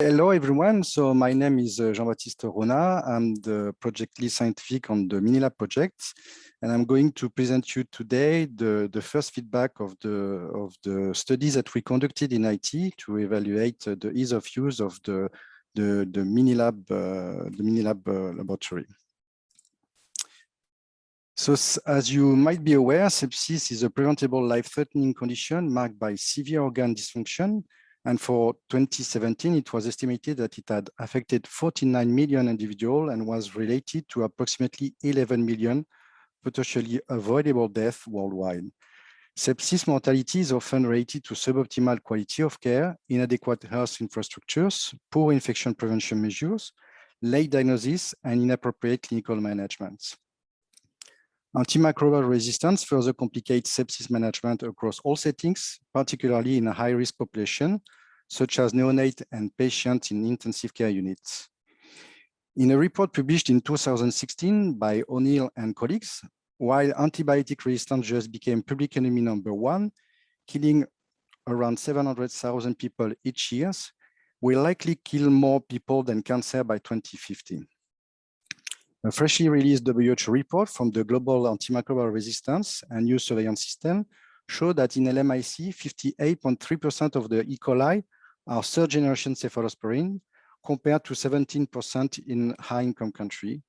Hello, everyone. So my name is Jean-Baptiste Ronat. I'm the project lead scientific on the Mini-Lab project. And I'm going to present you today the first feedback of the studies that we conducted in Haiti to evaluate the ease of use of the Mini-Lab laboratory. So as you might be aware, sepsis is a preventable life-threatening condition marked by severe organ dysfunction. And for 2017, it was estimated that it had affected 49 million individuals and was related to approximately 11 million potentially avoidable deaths worldwide. Sepsis mortality is often related to suboptimal quality of care, inadequate health infrastructures, poor infection prevention measures, late diagnosis, and inappropriate clinical management. Antimicrobial resistance further complicates sepsis management across all settings, particularly in a high-risk population, such as neonates and patients in intensive care units. In a report published in 2016 by O'Neill and colleagues, while antibiotic resistance just became public enemy #1, killing around 700,000 people each year, will likely kill more people than cancer by 2050. A freshly released WHO report from the Global Antimicrobial Resistance and Use Surveillance System showed that in LMIC, 58.3% of the E. coli are third-generation cephalosporin, compared to 17% in high-income countries.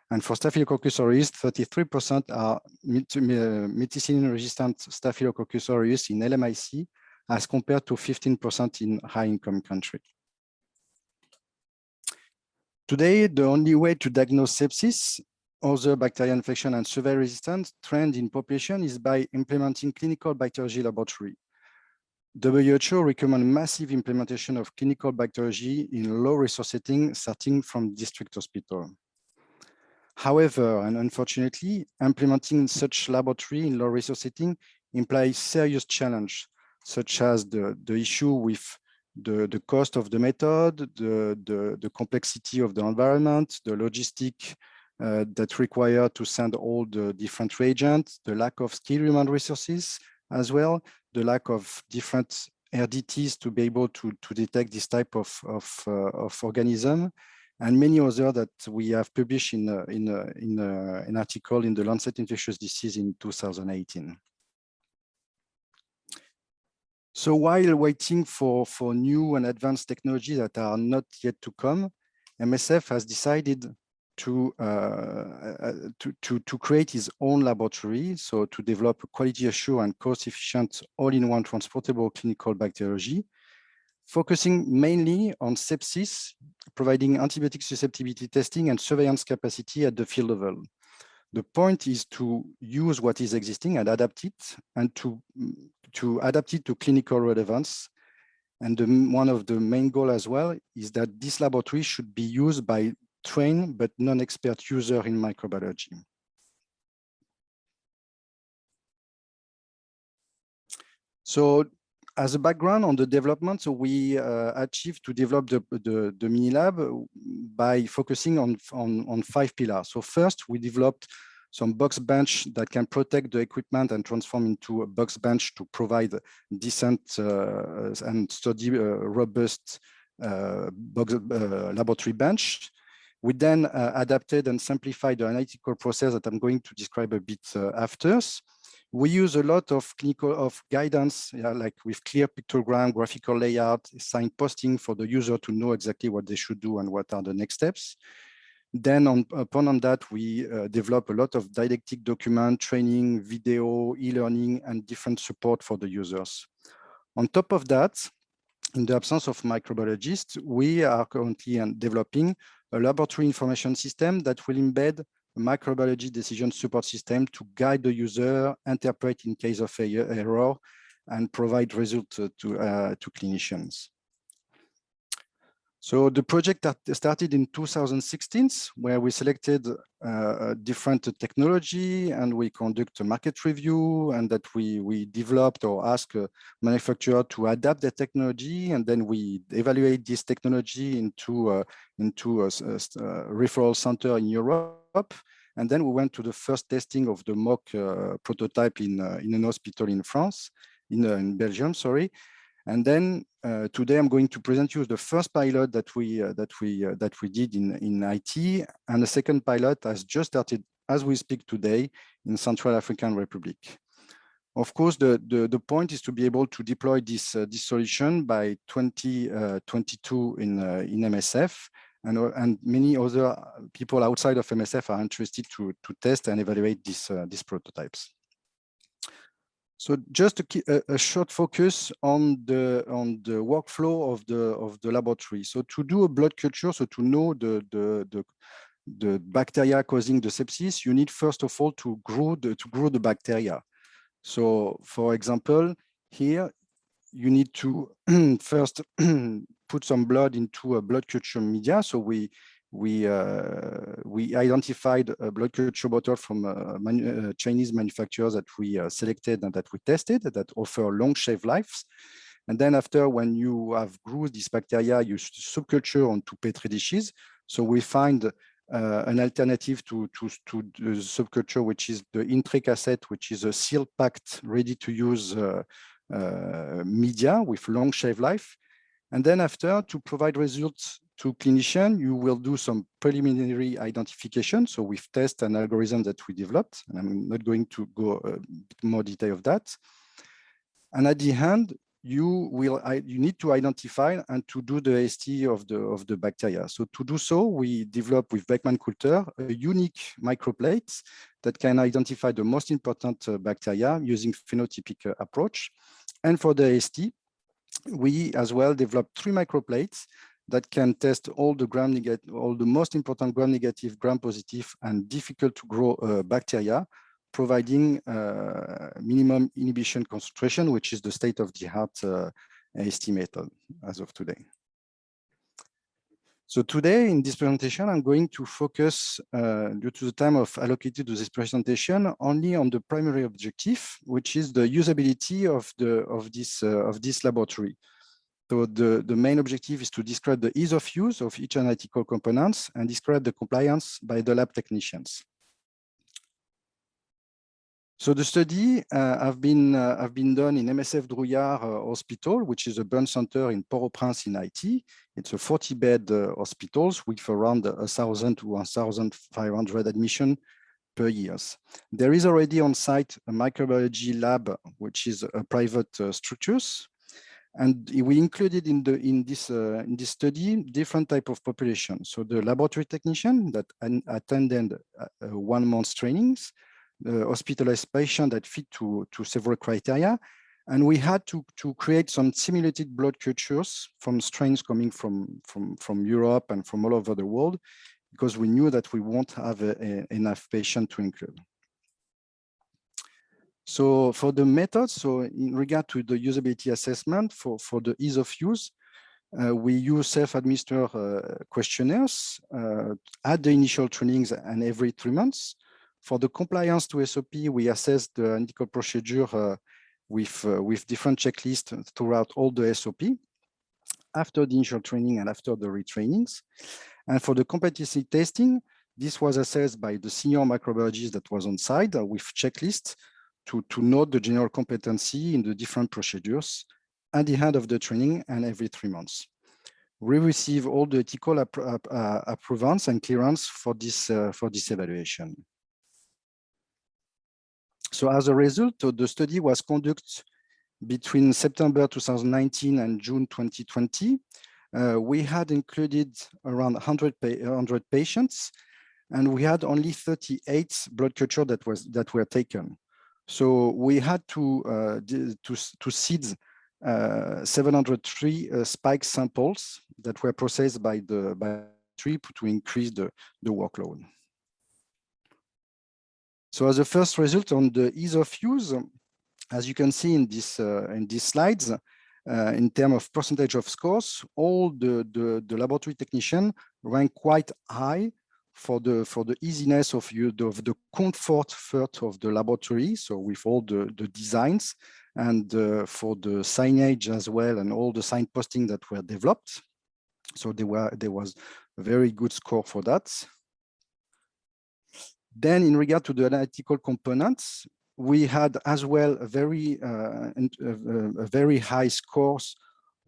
And for Staphylococcus aureus, 33% are methicillin-resistant Staphylococcus aureus in LMIC, as compared to 15% in high-income countries. Today, the only way to diagnose sepsis, other bacterial infection, and severe resistance trend in population is by implementing clinical bacteriology laboratory. WHO recommends massive implementation of clinical bacteriology in low-resource settings, starting from district hospital. However, and unfortunately, implementing such laboratory in low-resource setting implies serious challenge, such as the issue with the cost of the method, the complexity of the environment, the logistic that require to send all the different reagents, the lack of skilled human resources as well, the lack of different RDTs to be able to detect this type of organism, and many others that we have published in an article in the Lancet Infectious Disease in 2018. So while waiting for new and advanced technologies that are not yet to come, MSF has decided to create its own laboratory, so to develop a quality assured and cost-efficient all-in-one transportable clinical bacteriology, focusing mainly on sepsis, providing antibiotic susceptibility testing and surveillance capacity at the field level. The point is to use what is existing and adapt it, and to adapt it to clinical relevance. And one of the main goals as well is that this laboratory should be used by trained but non-expert users in microbiology. So as a background on the development, so we achieved to develop the Mini-Lab by focusing on 5 pillars. So first, we developed some box bench that can protect the equipment and transform into a box bench to provide decent and steady, robust laboratory bench. We then adapted and simplified the analytical process that I'm going to describe a bit after. We use a lot of clinical guidance, like with clear pictogram, graphical layout, signposting for the user to know exactly what they should do and what are the next steps. Then upon that, we develop a lot of didactic document, training, video, e-learning, and different support for the users. On top of that, in the absence of microbiologists, we are currently developing a laboratory information system that will embed a microbiology decision support system to guide the user, interpret in case of error, and provide results to clinicians. So the project started in 2016, where we selected different technology, and we conduct a market review, and that we developed or asked a manufacturer to adapt the technology, and then we evaluate this technology into a referral center in Europe. And then we went to the first testing of the mock prototype in an hospital in France, in Belgium, sorry. And then Today, I'm going to present you the first pilot that we did in Haiti, and the second pilot has just started as we speak today in Central African Republic. Of course, the point is to be able to deploy this solution by 2022 in MSF, and many other people outside of MSF are interested to test and evaluate these prototypes. So just a short focus on the workflow of the laboratory. So to do a blood culture, so to know the bacteria causing the sepsis, you need first of all to grow the bacteria. So for example, here you need to first put some blood into a blood culture media. So we identified a blood culture bottle from Chinese manufacturers that we selected and that we tested that offer long shelf lives. And then after, when you have grew this bacteria, you subculture onto Petri dishes. So we find an alternative to the subculture, which is the Intre cassette, which is a seal-packed, ready-to-use media with long shelf life. And then after, to provide results to clinician, you will do some preliminary identification. So with tests and algorithms that we developed, and I'm not going to go a bit more detail of that. And at the end, you need to identify and to do the ST of the bacteria. So to do so, we developed with Beckman Coulter a unique microplate that can identify the most important bacteria using phenotypic approach. And for the ST, we as well developed 3 microplates that can test all the most important gram-negative, gram-positive, and difficult to grow bacteria, providing minimum inhibition concentration, which is the state-of-the-art AST method as of today. So today in this presentation, I'm going to focus, due to the time allocated to this presentation, only on the primary objective, which is the usability of this laboratory. So the main objective is to describe the ease of use of each analytical components and describe the compliance by the lab technicians. So the study have been done in MSF Drouillard Hospital, which is a burn center in Port-au-Prince in Haiti. It's a 40-bed hospital with around 1,000 to 1,500 admissions per year. There is already on site a microbiology lab, which is a private structures. And we included in this study different type of population. So the laboratory technician that attended 1 month trainings, the hospitalized patient that fit to several criteria. And we had to create some simulated blood cultures from strains coming from Europe and from all over the world, because we knew that we won't have enough patients to include. So for the methods, so in regard to the usability assessment for the ease of use, we use self-administered questionnaires at the initial trainings and every 3 months. For the compliance to SOP, we assess the analytical procedure with different checklists throughout all the SOP after the initial training and after the retrainings. And for the competency testing, this was assessed by the senior microbiologist that was on site with checklists to note the general competency in the different procedures at the end of the training and every 3 months. We receive all the ethical approvals and clearance for this evaluation. So as a result, the study was conducted between September 2019 and June 2020. We had included around 100 patients, and we had only 38 blood culture that were taken. So we had to seed 703 spike samples that were processed by the trip to increase the workload. So as a first result on the ease of use, as you can see in these slides, in terms of percentage of scores, all the laboratory technician rank quite high for the easiness of the comfort of the laboratory. So with all the designs and for the signage as well and all the signposting that were developed. So there was a very good score for that. Then in regard to the analytical components, we had as well a very high scores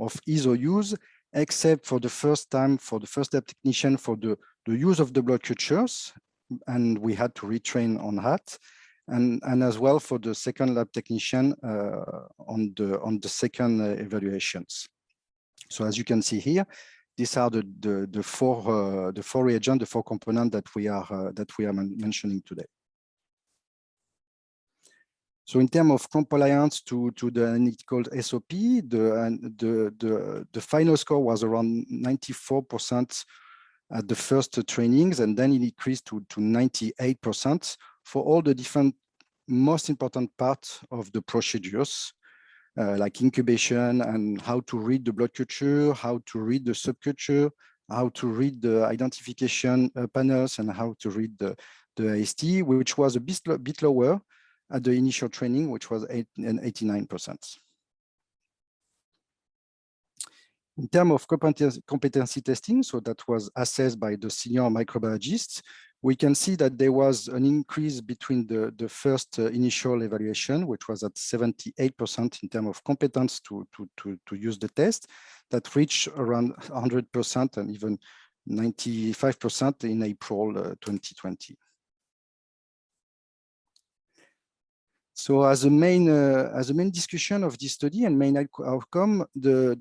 of ease of use, except for the first time for the first lab technician for the use of the blood cultures, and we had to retrain on that, and as well for the second lab technician on the second evaluations. So as you can see here, these are the four reagents, the four components that we are mentioning today. So in terms of compliance to the analytical SOP, the final score was around 94% at the first trainings, and then it increased to 98% for all the different most important parts of the procedures, like incubation and how to read the blood culture, how to read the subculture, how to read the identification panels, and how to read the AST, which was a bit lower at the initial training, which was 89%. In terms of competency testing, so that was assessed by the senior microbiologists, we can see that there was an increase between the first initial evaluation, which was at 78% in terms of competence to use the test, that reached around 100% and even 95% in April 2020. So as a main discussion of this study and main outcome, the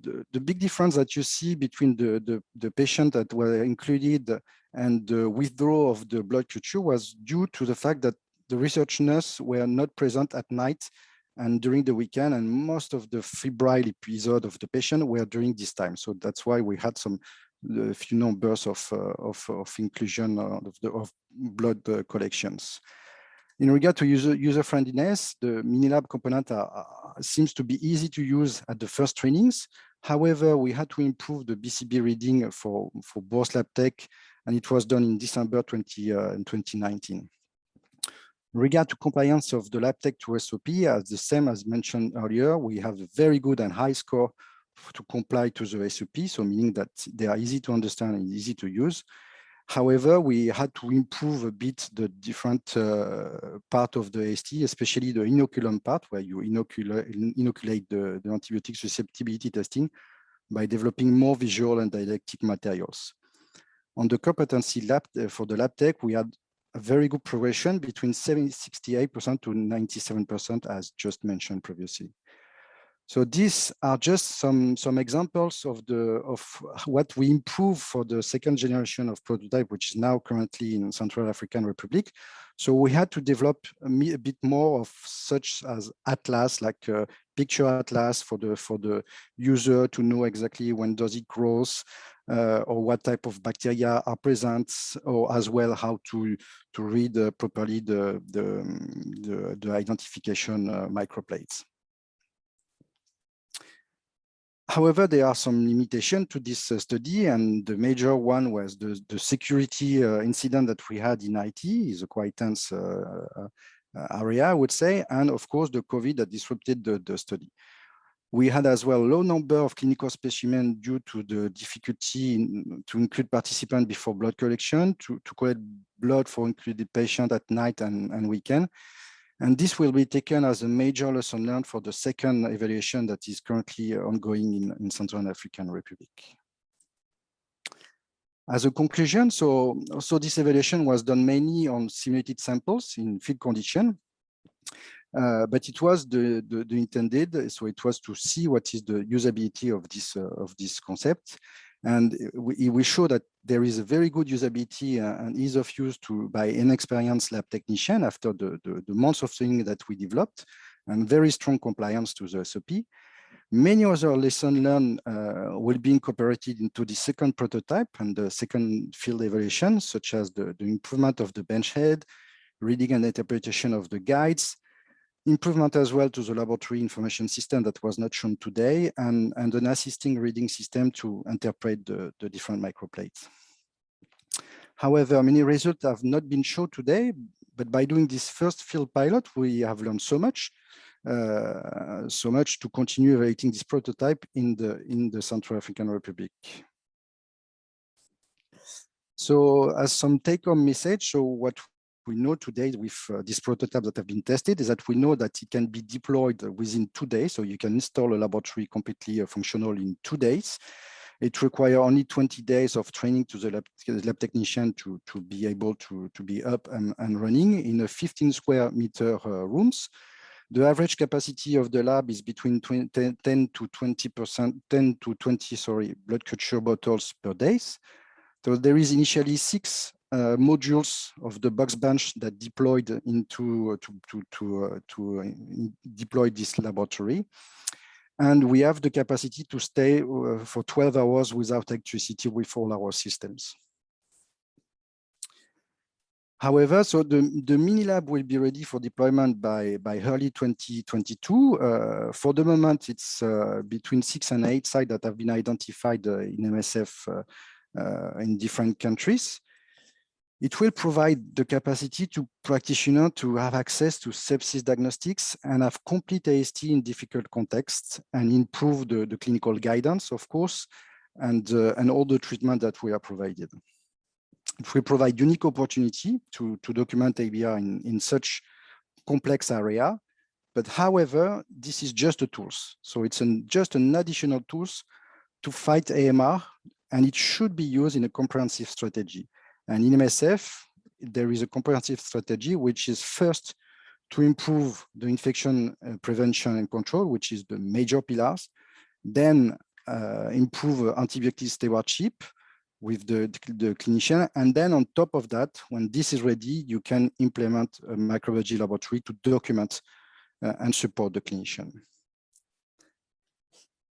big difference that you see between the patient that were included and the withdrawal of the blood culture was due to the fact that the research nurses were not present at night and during the weekend, and most of the febrile episode of the patient were during this time. So that's why we had a few numbers of inclusion of blood collections. In regard to user-friendliness, the Mini-Lab component seems to be easy to use at the first trainings. However, we had to improve the BCB reading for both lab tech, and it was done in December 2019. In regard to compliance of the lab tech to SOP, as the same as mentioned earlier, we have a very good and high score to comply to the SOP, so meaning that they are easy to understand and easy to use. However, we had to improve a bit the different part of the AST, especially the inoculum part, where you inoculate the antibiotic susceptibility testing by developing more visual and didactic materials. On the competency lab, for the lab tech, we had a very good progression between 68% to 97%, as just mentioned previously. So these are just some examples of what we improved for the second generation of prototype, which is now currently in Central African Republic. So we had to develop a bit more of such as atlas, like a picture atlas for the user to know exactly when does it grow, or what type of bacteria are present, or as well how to read properly the identification microplates. However, there are some limitations to this study, and the major one was the security incident that we had in Haiti. Is a quite tense area, I would say, and of course the COVID that disrupted the study. We had as well a low number of clinical specimens due to the difficulty to include participants before blood collection, to collect blood for included patients at night and weekend. And this will be taken as a major lesson learned for the second evaluation that is currently ongoing in Central African Republic. As a conclusion, so this evaluation was done mainly on simulated samples in field condition, but it was the intended, so it was to see what is the usability of this concept. And we show that there is a very good usability and ease of use by inexperienced lab technician after the months of training that we developed, and very strong compliance to the SOP. Many other lessons learned will be incorporated into the second prototype and the second field evaluation, such as the improvement of the bench head, reading and interpretation of the guides, improvement as well to the laboratory information system that was not shown today, and an assisting reading system to interpret the different microplates. However, many results have not been shown today, but by doing this first field pilot, we have learned so much to continue evaluating this prototype in the Central African Republic. So as some take-home message, so what we know today with this prototype that have been tested is that we know that it can be deployed within 2 days. So you can install a laboratory completely functional in 2 days. It requires only 20 days of training to the lab technician to be able to be up and running in a 15 square meter rooms. The average capacity of the lab is between 10 to 20 blood culture bottles per day. So there is initially 6 modules of the box bench that deployed into to deploy this laboratory. And we have the capacity to stay for 12 hours without electricity with all our systems. However, so the Mini-Lab will be ready for deployment by early 2022. For the moment, it's between 6 and 8 sites that have been identified in MSF in different countries. It will provide the capacity to practitioners to have access to sepsis diagnostics and have complete AST in difficult contexts and improve the clinical guidance, of course, and all the treatment that we are provided. It will provide unique opportunity to document ABR in such complex area. But however, this is just a tools. So it's just an additional tools to fight AMR, and it should be used in a comprehensive strategy. And in MSF, there is a comprehensive strategy, which is first to improve the infection prevention and control, which is the major pillars. Then improve antibiotic stewardship with the clinician. And then on top of that, when this is ready, you can implement a microbiology laboratory to document and support the clinician.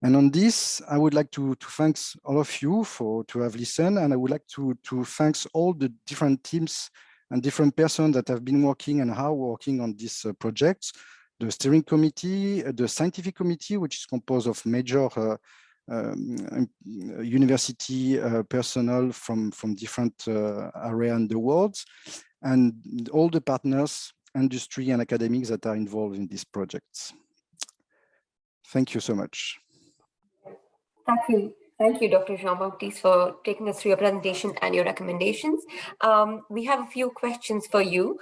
And on this, I would like to thank all of you to have listened, and I would like to thank all the different teams and different persons that have been working and are working on this project. The steering committee, the scientific committee, which is composed of major university personnel from different areas in the world, and all the partners, industry and academics that are involved in these projects. Thank you so much. Thank you, Dr. Jean-Baptiste, for taking us through your presentation and your recommendations. We have a few questions for you.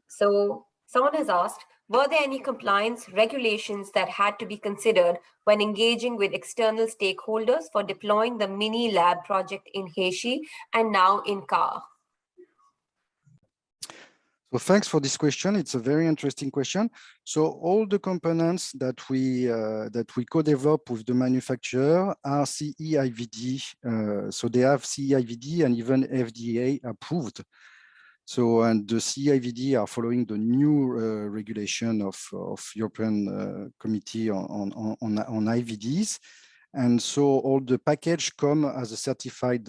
So someone has asked, were there any compliance regulations that had to be considered when engaging with external stakeholders for deploying the Mini-Lab project in Haiti and now in CAR? So thanks for this question. It's a very interesting question. So all the components that we co-develop with the manufacturer are CE-IVD. So they have CE-IVD and even FDA approved. So, and the CE-IVD are following the new regulation of European Committee on IVDs. And so all the package come as a certified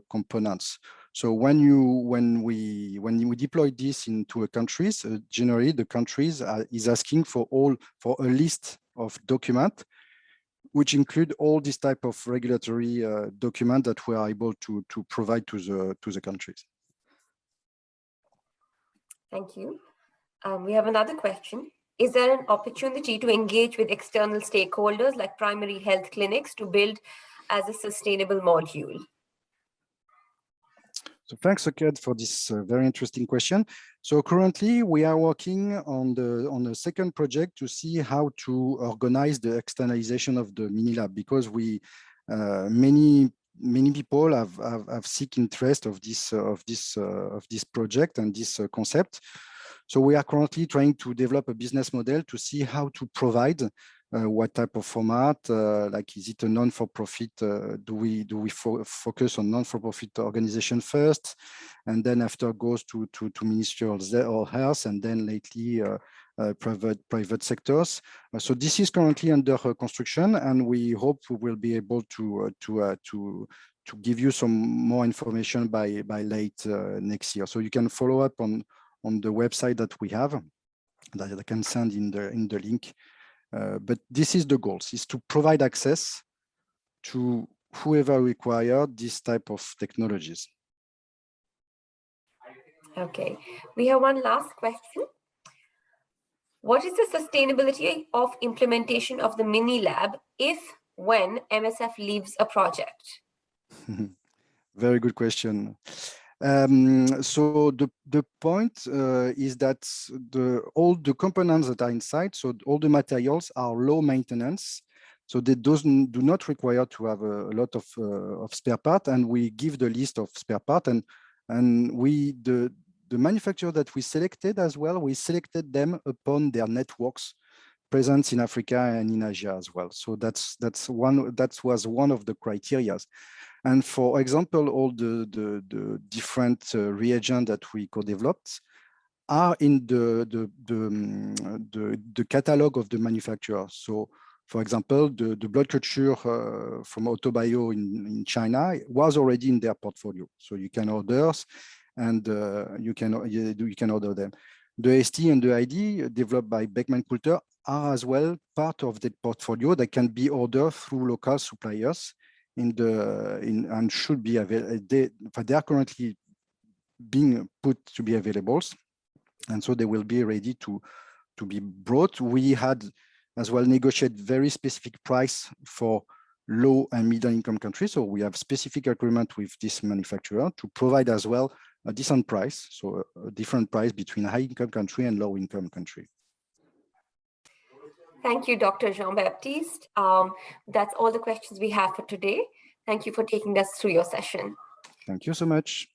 components. So when we deploy this into a countries, generally the countries is asking for a list of documents, which include all this type of regulatory document that we are able to provide to the countries. Thank you. We have another question. Is there an opportunity to engage with external stakeholders like primary health clinics to build as a sustainable module? So thanks, Aked, for this very interesting question. So currently we are working on the second project to see how to organize the externalization of the Mini-Lab, because many people have seek interest of this project and this concept. So we are currently trying to develop a business model to see how to provide what type of format, like is it a non-for-profit? Do we focus on non-for-profit organization first, and then after goes to ministerial or health, and then lately private sectors. So this is currently under construction, and we hope we will be able to give you some more information by late next year. So you can follow up on the website that we have, that I can send in the link. But this is the goal, is to provide access to whoever requires this type of technologies. Okay, we have one last question. What is the sustainability of implementation of the Mini-Lab when MSF leaves a project? Very good question. So the point is that all the components that are inside, so all the materials are low maintenance. So they do not require to have a lot of spare part, and we give the list of spare part, and the manufacturer that we selected as well, we selected them upon their networks presence in Africa and in Asia as well. So that was one of the criteria. And for example, all the different reagents that we co-developed are in the catalog of the manufacturer. So for example, the blood culture from Autobio in China was already in their portfolio. So you can order and you can order them. The ST and the ID developed by Beckman Coulter are as well part of the portfolio that can be ordered through local suppliers and should be available. They are currently being put to be available, and so they will be ready to be brought. We had as well negotiate very specific price for low and middle income countries. So we have specific agreement with this manufacturer to provide as well a decent price, so a different price between high income country and low income country. Thank you, Dr. Jean-Baptiste. That's all the questions we have for today. Thank you for taking us through your session. Thank you so much.